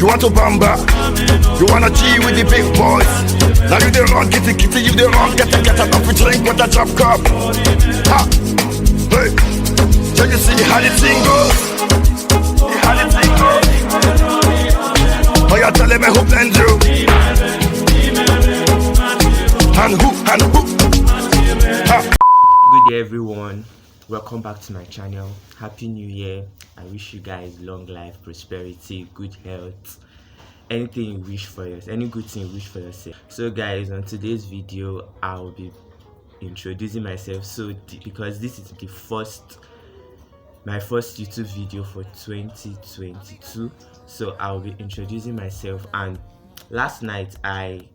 You want to bamba? You wanna G with the big boys? Now you the wrong, kitty kitty, you the wrong, get enough to drink with a drop cup. Ha! Hey! So you see how the thing goes? How the thing goes? Oh, you telling me who blend you? And who? Ha! Good day everyone, welcome back to my channel. Happy New Year. I wish you guys long life, prosperity, good health, anything you wish for yourself, any good thing you wish for yourself. So guys, on today's video I'll be introducing myself. Because this is my first YouTube video for 2022, so I'll be introducing myself. And last night I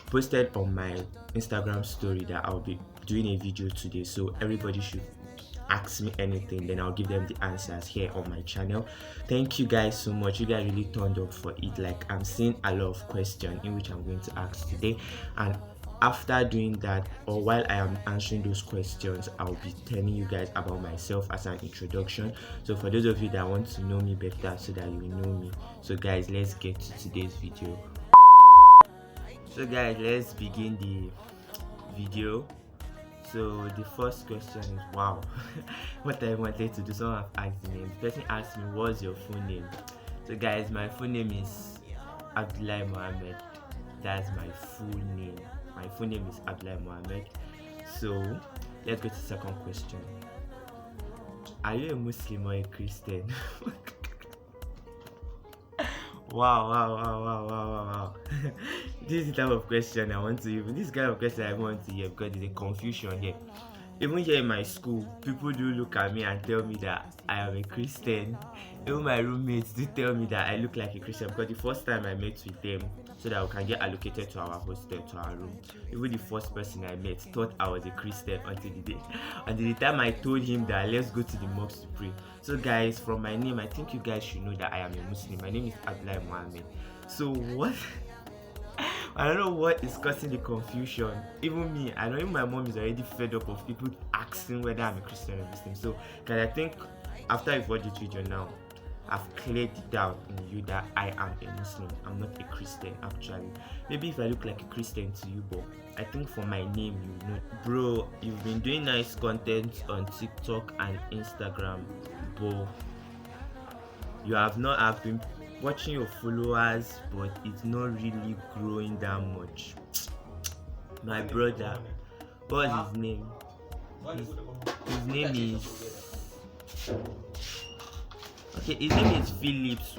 posted on my Instagram story that I'll be doing a video today, so everybody should ask me anything, then I'll give them the answers here on my channel. Thank you guys so much. You guys really turned up for it. Like, I'm seeing a lot of questions in which I'm going to ask today, and after doing that, or while I am answering those questions, I'll be telling you guys about myself as an introduction. So for those of you that want to know me better, so that you know me, so guys, let's get to today's video. So guys, let's begin the video. So the first question is, wow, what I wanted to do. Someone have asked me. The person asked me, what's your full name? So guys, my full name is Abdullahi Mohammed. That's my full name. My full name is Abdullahi Mohammed. So let's go to the second question. Are you a Muslim or a Christian? Wow. This is the type of question I want to hear. This kind of question I want to hear, because there's a confusion here. Even here in my school, people do look at me and tell me that I am a Christian. Even my roommates do tell me that I look like a Christian, because the first time I met with them so that we can get allocated to our hostel, to our room, even the first person I met thought I was a Christian until the time I told him that let's go to the mosque to pray. So guys, from my name, I think you guys should know that I am a Muslim. My name is Abdullahi Mohammed. So what? I don't know what is causing the confusion. Even me, I know even my mom is already fed up of people asking whether I'm a Christian or Muslim. So guys, I think after I've watched this video now, I've cleared it out in you that I am a Muslim. I'm not a Christian actually. Maybe if I look like a Christian to you, but I think for my name you know. Bro, you've been doing nice content on TikTok and Instagram, but you have not have been watching your followers, but it's not really growing that much. My brother, what's his name? His name is his name is Phillips.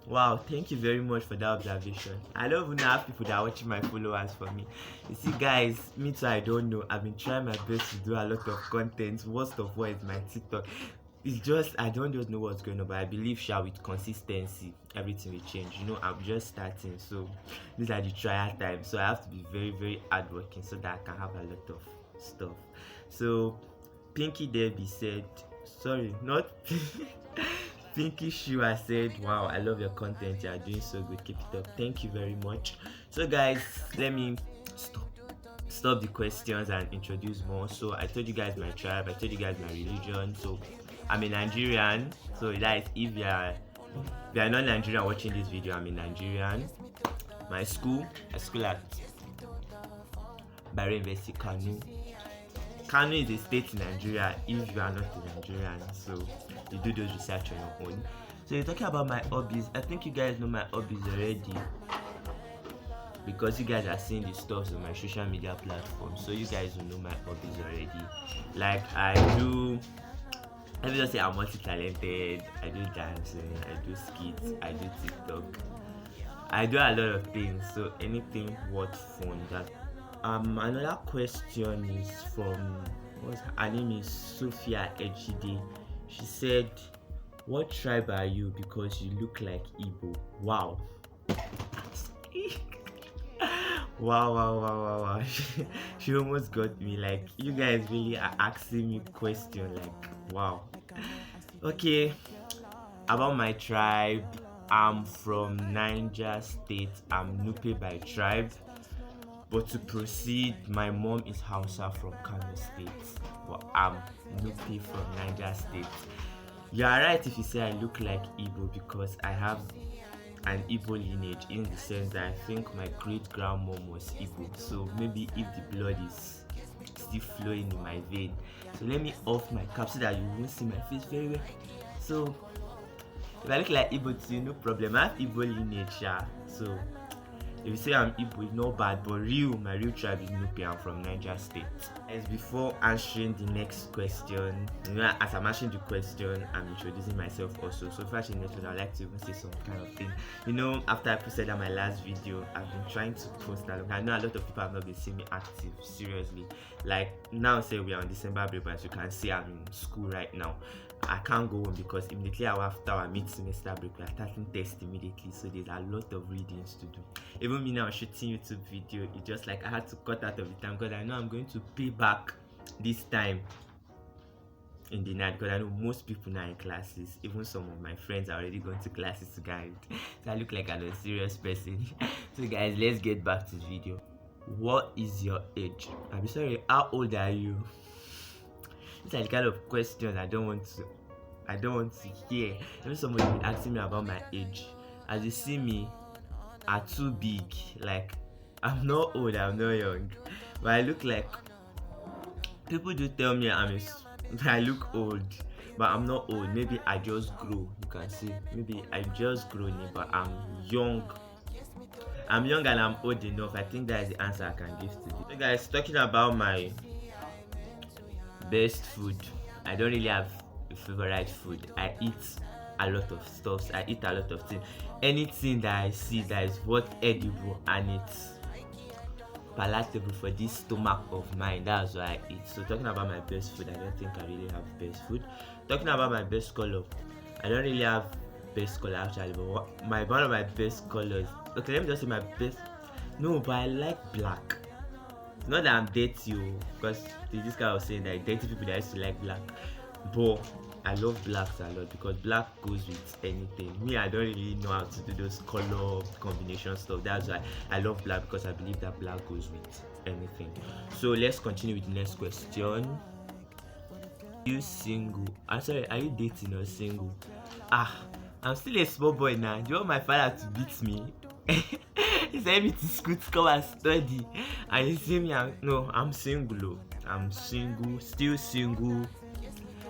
Wow, thank you very much for that observation. I don't even have people that are watching my followers for me. You see guys, me too, I don't know. I've been trying my best to do a lot of content. Worst of all is my TikTok. It's just, I don't just know what's going on, but I believe with consistency everything will change. You know, I'm just starting, so these are the trial times, so I have to be very, very hardworking so that I can have a lot of stuff. So Pinky Debbie said, sorry, not Pinky Shua said, wow, I love your content, you are doing so good, keep it up. Thank you very much. So guys, let me stop the questions and introduce more. So I told you guys my tribe, I told you guys my religion. So I'm a Nigerian, so that is if you are not Nigerian watching this video, I'm a Nigerian. My school, I school at Bayero University, Kano. Kano is a state in Nigeria if you are not a Nigerian, so you do those research on your own. So you're talking about my hobbies. I think you guys know my hobbies already, because you guys are seeing the stuff on my social media platforms, so you guys will know my hobbies already. Like let me just say I'm multi-talented. I do dancing, I do skits, I do TikTok, I do a lot of things, so anything worth fun. That another question is from her name is Sophia Ejide. She said, what tribe are you, because you look like Igbo? Wow. Wow. She almost got me. Like, you guys really are asking me questions, like, wow. Okay, about my tribe, I'm from Niger State. I'm Nupe by tribe, but to proceed, my mom is Hausa from Kano State, but I'm Nupe from Niger State. You are right if you say I look like Igbo, because I have an Igbo lineage, in the sense that I think my great grandmom was Igbo, so maybe if the blood is still flowing in my vein. So let me off my cap so that you won't see my face very well. So if I look like Igbo to you, no problem. I have Igbo lineage, yeah. So if you say I'm Igbo, it's not bad, but my real tribe is Nupe. I'm from Niger State. As before answering the next question, as I'm answering the question, I'm introducing myself also. So first, I'd like to even say some kind of thing. After I posted on my last video, I've been trying to post that. I know a lot of people have not been seeing me active, seriously. Like now, say we are on December break, but as you can see, I'm in school right now. I can't go home because immediately after our mid-semester break, we are starting tests immediately, so there's a lot of readings to do. Even me now shooting YouTube video, it's just like I had to cut out of the time because I know I'm going to pay back this time in the night, because I know most people now in classes, even some of my friends are already going to classes to guide. So I look like I'm a serious person. So guys, let's get back to the video. What is your age? I'm sorry, how old are you? These are the kind of questions I don't want to hear. Even somebody been asking me about my age. As you see me, I'm too big. Like, I'm not old, I'm not young, but I look like, people do tell me I look old, but I'm not old. Maybe I just grow. You can see, maybe I just grown it, but I'm young. I'm young and I'm old enough. I think that is the answer I can give to this. So guys, talking about my best food, I don't really have a favorite food. I eat a lot of stuff. I eat a lot of things. Anything that I see that is what edible and it's palatable for this stomach of mine, that's what I eat. So talking about my best food, I don't think I really have best food. Talking about my best color, I don't really have best color actually, but one of my best colors, okay, let me just say my best, no, but I like black. It's not that I'm dirty, because this guy was saying that dirty people that used to like black, but I love blacks a lot because black goes with anything. Me, I don't really know how to do those color combination stuff. That's why I love black, because I believe that black goes with anything. So let's continue with the next question. Are you single? I'm sorry, are you dating or single? I'm still a small boy now. Do you want my father to beat me? He sent me to school to come and study, and you see me, I'm single. I'm single, still single.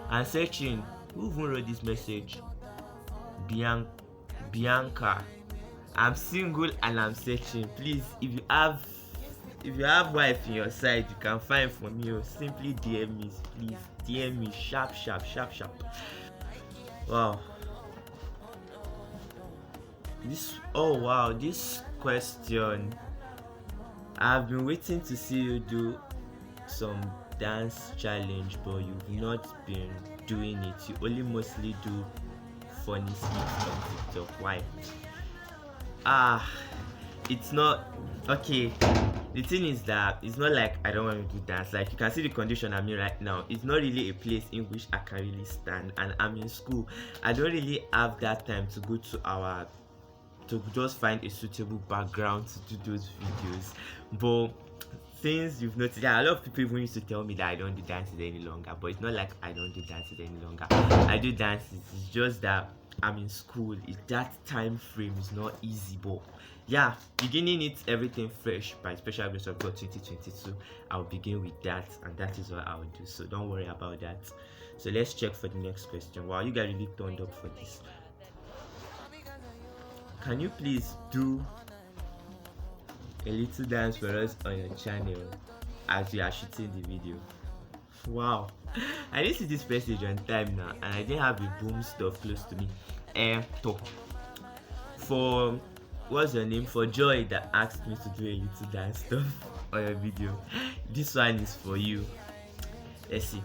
I'm searching. Who even wrote this message? Bianca. I'm single and I'm searching. Please, if you have wife in your side, you can find for me, or simply DM me. Please DM me sharp. Wow. This question, I've been waiting to see you do some dance challenge, but you've not been doing it. You only mostly do funny skits on TikTok. Why? It's not okay. The thing is that it's not like I don't want to do dance. Like, you can see the condition I'm in right now. It's not really a place in which I can really stand, and I'm in school. I don't really have that time to go to just find a suitable background to do those videos. But things you've noticed, a lot of people even used to tell me that I don't do dances any longer, but it's not like I don't do dances any longer. I do dances. It's just that I'm in school. That time frame is not easy, but yeah, beginning it everything fresh by special grace of God 2022. I'll begin with that, and that is what I'll do. So don't worry about that. So let's check for the next question. Wow, you guys really turned up for this. Can you please do a little dance for us on your channel as we are shooting the video? Wow, I didn't see this message on time now, and I didn't have the boom stuff close to me. For what's your name? For Joy that asked me to do a little dance stuff on your video, this one is for you. Let's see.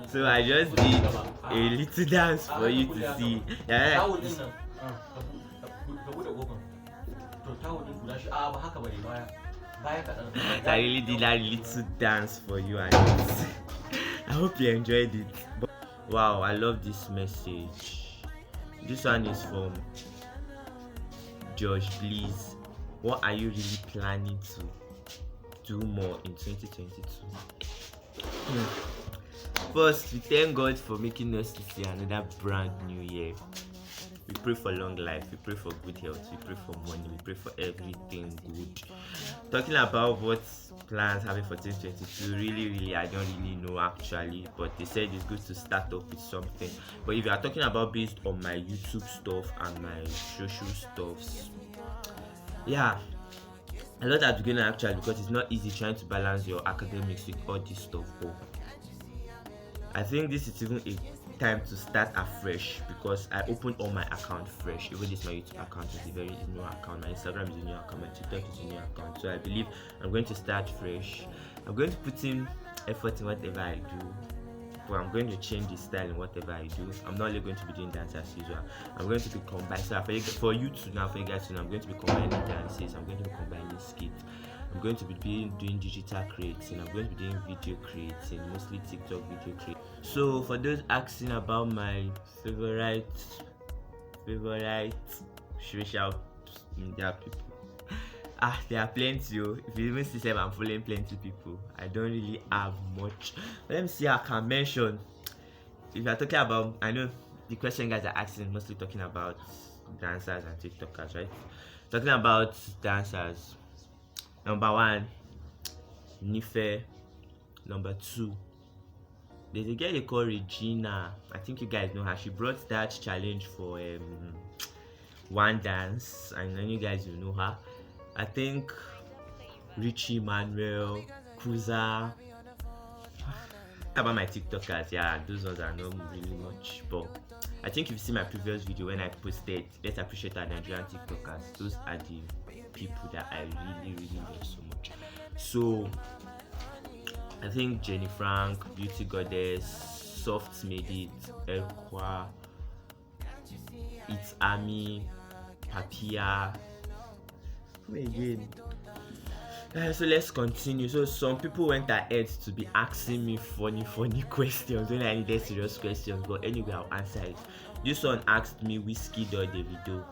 So I just did a little dance for you to see. Yeah. I really did that little dance for you, and I hope you enjoyed it. Wow, I love this message. This one is from Josh. Please, what are you really planning to do more in 2022? First, we thank God for making us to see another brand new year. We pray for long life, we pray for good health, we pray for money, we pray for everything good. Talking about what plans having for 2022, really I don't really know actually, but they said it's good to start off with something. But if you are talking about based on my YouTube stuff and my social stuffs, yeah, a lot are beginning actually, because it's not easy trying to balance your academics with all this stuff. But I think this is even a time to start afresh, because I opened all my account fresh. Even this my YouTube account is a very new account, my Instagram is a new account, my TikTok is a new account. So I believe I'm going to start fresh. I'm going to put in effort in whatever I do, but I'm going to change the style in whatever I do. I'm not only going to be doing dance as usual. I'm going to be combining. So for you to now, for you guys to know, I'm going to be combining dances. I'm going to be combining skits. I'm going to be doing digital creating. I'm going to be doing video creating, mostly TikTok video creating. So for those asking about my favorite social media people, there are plenty. If you even see I'm following plenty people, I don't really have much. But let me see. I can mention. If you're talking about, I know the question guys are asking mostly talking about dancers and TikTokers, right? Talking about dancers. Number 1, Nife. Number 2, there's a girl they call Regina. I think you guys know her. She brought that challenge for one dance, and then you guys will know her. I think Richie Manuel, Cruiser. About my TikTokers, yeah, those ones are not really much, but I think if you see my previous video when I posted let's appreciate our Nigerian TikTokers, those are the people that I really love so much. So I think Jenny Frank, Beauty Goddess, Soft Made It, Elqua, It's Ami, Papia. Who again? So let's continue. So some people went ahead to be asking me funny questions when I needed serious questions, but anyway I'll answer it. This one asked me Wizkid or Davido.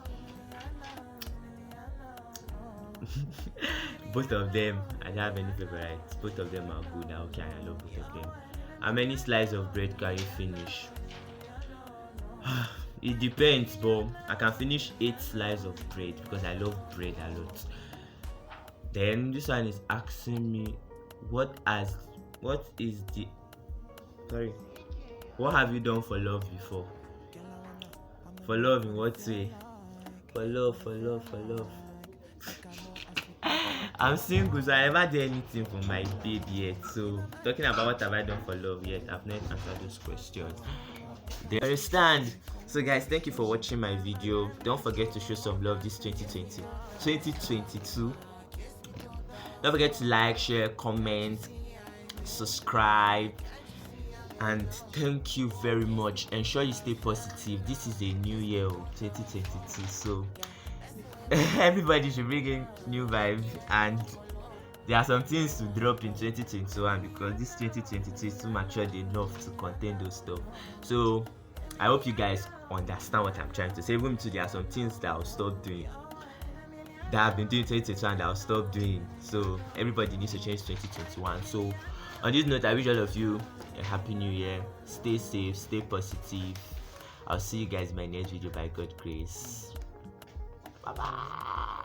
Both of them, I don't have any favorites. Both of them are good. Okay, I love both of them. How many slices of bread can you finish? It depends, but I can finish 8 slices of bread because I love bread a lot. Then this one is asking me what have you done for love before? For love in what way? For love. I'm single, so I never did anything for my baby yet. So talking about what have I done for love yet, I've not answered those questions. They understand. So guys, thank you for watching my video. Don't forget to show some love this 2022. Don't forget to like, share, comment, subscribe, and thank you very much. Ensure you stay positive. This is a new year, 2022, so everybody should bring in new vibes, and there are some things to drop in 2021 because this 2022 is too matured enough to contain those stuff. So I hope you guys understand what I'm trying to say. Even too, there are some things that I'll stop doing, that I've been doing 2021 that I'll stop doing. So everybody needs to change 2021. So on this note, I wish all of you a happy new year. Stay safe, stay positive. I'll see you guys in my next video by God's grace. Bye bye.